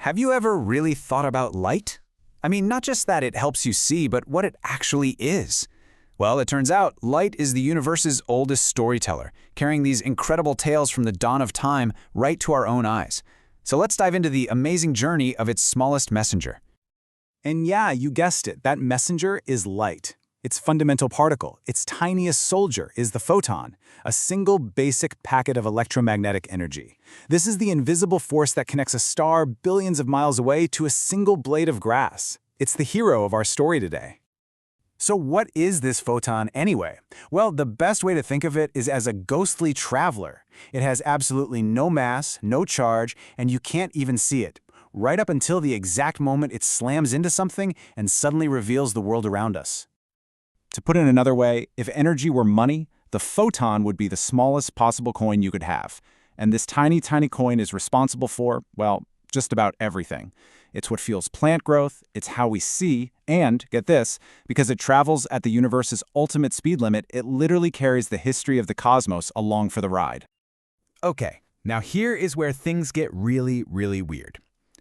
Have you ever really thought about light? I mean, not just that it helps you see, but what it actually is. Well, it turns out light is the universe's oldest storyteller, carrying these incredible tales from the dawn of time right to our own eyes. So let's dive into the amazing journey of its smallest messenger. And yeah, you guessed it, that messenger is light. Its fundamental particle, its tiniest soldier, is the photon, a single basic packet of electromagnetic energy. This is the invisible force that connects a star billions of miles away to a single blade of grass. It's the hero of our story today. So what is this photon anyway? Well, the best way to think of it is as a ghostly traveler. It has absolutely no mass, no charge, and you can't even see it, right up until the exact moment it slams into something and suddenly reveals the world around us. To put it another way, if energy were money, the photon would be the smallest possible coin you could have. And this tiny, tiny coin is responsible for, well, just about everything. It's what fuels plant growth, it's how we see, and, get this, because it travels at the universe's ultimate speed limit, it literally carries the history of the cosmos along for the ride. Okay, now here is where things get really, really weird.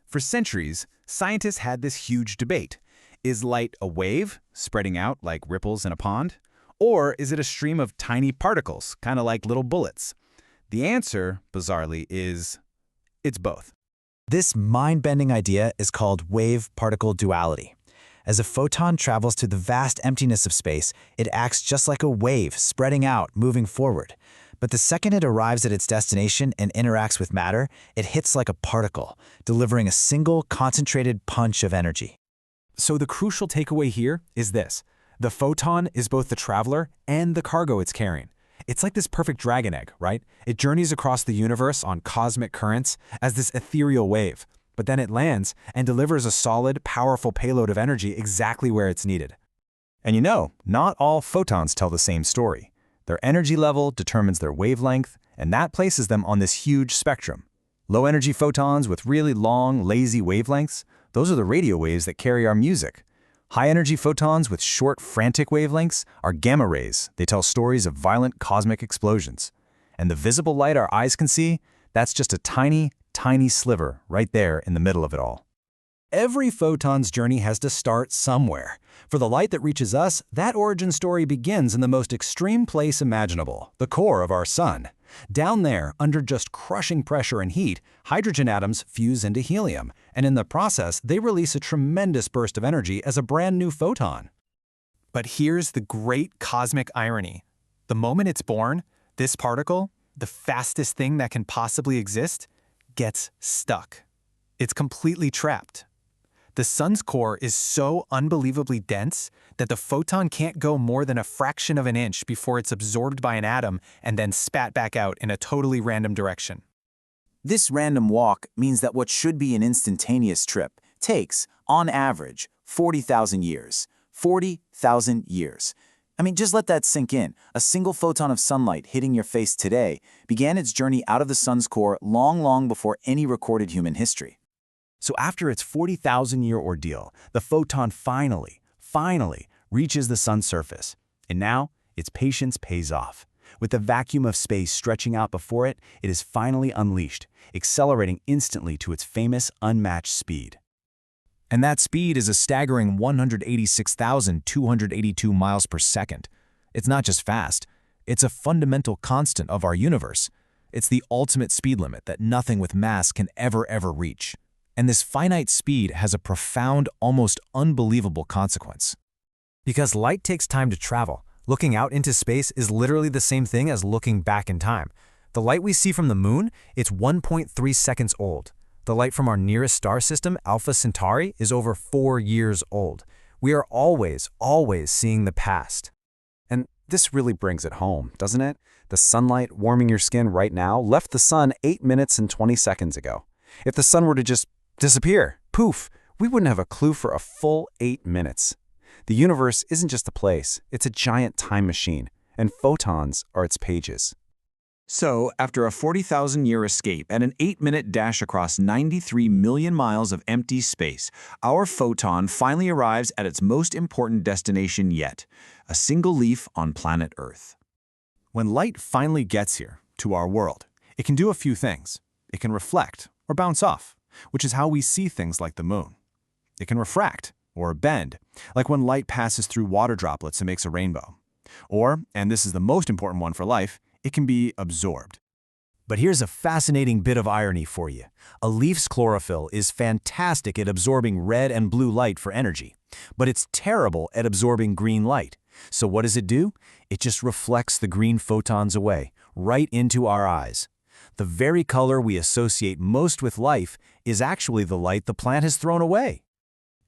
For centuries, scientists had this huge debate. Is light a wave, spreading out like ripples in a pond? Or is it a stream of tiny particles, kind of like little bullets? The answer, bizarrely, is it's both. This mind-bending idea is called wave-particle duality. As a photon travels through the vast emptiness of space, it acts just like a wave, spreading out, moving forward. But the second it arrives at its destination and interacts with matter, it hits like a particle, delivering a single, concentrated punch of energy. So the crucial takeaway here is this. The photon is both the traveler and the cargo it's carrying. It's like this perfect dragon egg, right? It journeys across the universe on cosmic currents as this ethereal wave, but then it lands and delivers a solid, powerful payload of energy exactly where it's needed. And you know, not all photons tell the same story. Their energy level determines their wavelength, and that places them on this huge spectrum. Low-energy photons with really long, lazy wavelengths, those are the radio waves that carry our music. High-energy photons with short, frantic wavelengths are gamma rays. They tell stories of violent cosmic explosions. And the visible light our eyes can see, that's just a tiny, tiny sliver right there in the middle of it all. Every photon's journey has to start somewhere. For the light that reaches us, that origin story begins in the most extreme place imaginable, the core of our sun. Down there, under just crushing pressure and heat, hydrogen atoms fuse into helium, and in the process, they release a tremendous burst of energy as a brand new photon. But here's the great cosmic irony. The moment it's born, this particle, the fastest thing that can possibly exist, gets stuck. It's completely trapped. The sun's core is so unbelievably dense that the photon can't go more than a fraction of an inch before it's absorbed by an atom and then spat back out in a totally random direction. This random walk means that what should be an instantaneous trip takes, on average, 40,000 years. 40,000 years. I mean, just let that sink in. A single photon of sunlight hitting your face today began its journey out of the sun's core long before any recorded human history. So after its 40,000-year ordeal, the photon finally reaches the sun's surface. And now, its patience pays off. With the vacuum of space stretching out before it, it is finally unleashed, accelerating instantly to its famous unmatched speed. And that speed is a staggering 186,282 miles per second. It's not just fast, it's a fundamental constant of our universe. It's the ultimate speed limit that nothing with mass can ever reach. And this finite speed has a profound, almost unbelievable consequence. Because light takes time to travel, looking out into space is literally the same thing as looking back in time. The light we see from the moon, it's 1.3 seconds old. The light from our nearest star system, Alpha Centauri, is over 4 years old. We are always seeing the past. And this really brings it home, doesn't it? The sunlight warming your skin right now left the sun 8 minutes and 20 seconds ago. If the sun were to just disappear, poof, we wouldn't have a clue for a full 8 minutes. The universe isn't just a place, it's a giant time machine, and photons are its pages. So, after a 40,000-year escape and an 8-minute dash across 93 million miles of empty space, our photon finally arrives at its most important destination yet, a single leaf on planet Earth. When light finally gets here, to our world, it can do a few things. It can reflect or bounce off. which is how we see things like the moon. It can refract, or bend, like when light passes through water droplets and makes a rainbow. Or, and this is the most important one for life, it can be absorbed. But here's a fascinating bit of irony for you. A leaf's chlorophyll is fantastic at absorbing red and blue light for energy, but it's terrible at absorbing green light. So what does it do? It just reflects the green photons away, right into our eyes. The very color we associate most with life is actually the light the plant has thrown away.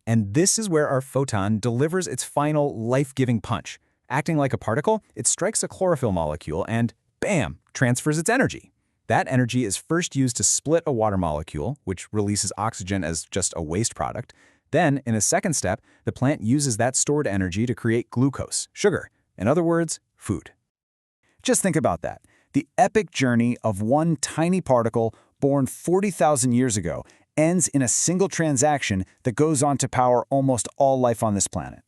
And this is where our photon delivers its final life-giving punch. Acting like a particle, it strikes a chlorophyll molecule and, bam, transfers its energy. That energy is first used to split a water molecule, which releases oxygen as just a waste product. Then, in a second step, the plant uses that stored energy to create glucose, sugar, in other words, food. Just think about that. The epic journey of one tiny particle born 40,000 years ago ends in a single transaction that goes on to power almost all life on this planet.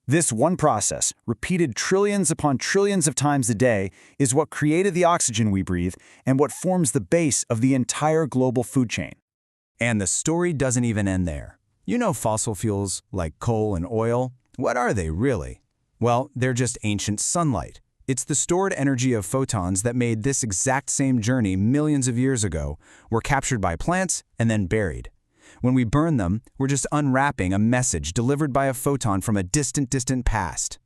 This one process, repeated trillions upon trillions of times a day, is what created the oxygen we breathe and what forms the base of the entire global food chain. And the story doesn't even end there. You know fossil fuels like coal and oil? What are they really? Well, they're just ancient sunlight. It's the stored energy of photons that made this exact same journey millions of years ago, were captured by plants and then buried. When we burn them, we're just unwrapping a message delivered by a photon from a distant, distant past.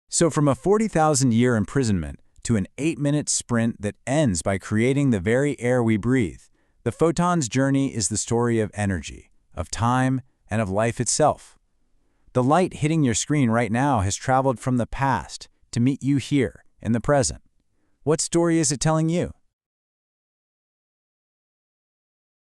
So from a 40,000-year imprisonment to an 8-minute sprint that ends by creating the very air we breathe, the photon's journey is the story of energy, of time, and of life itself. The light hitting your screen right now has traveled from the past to meet you here in the present. What story is it telling you?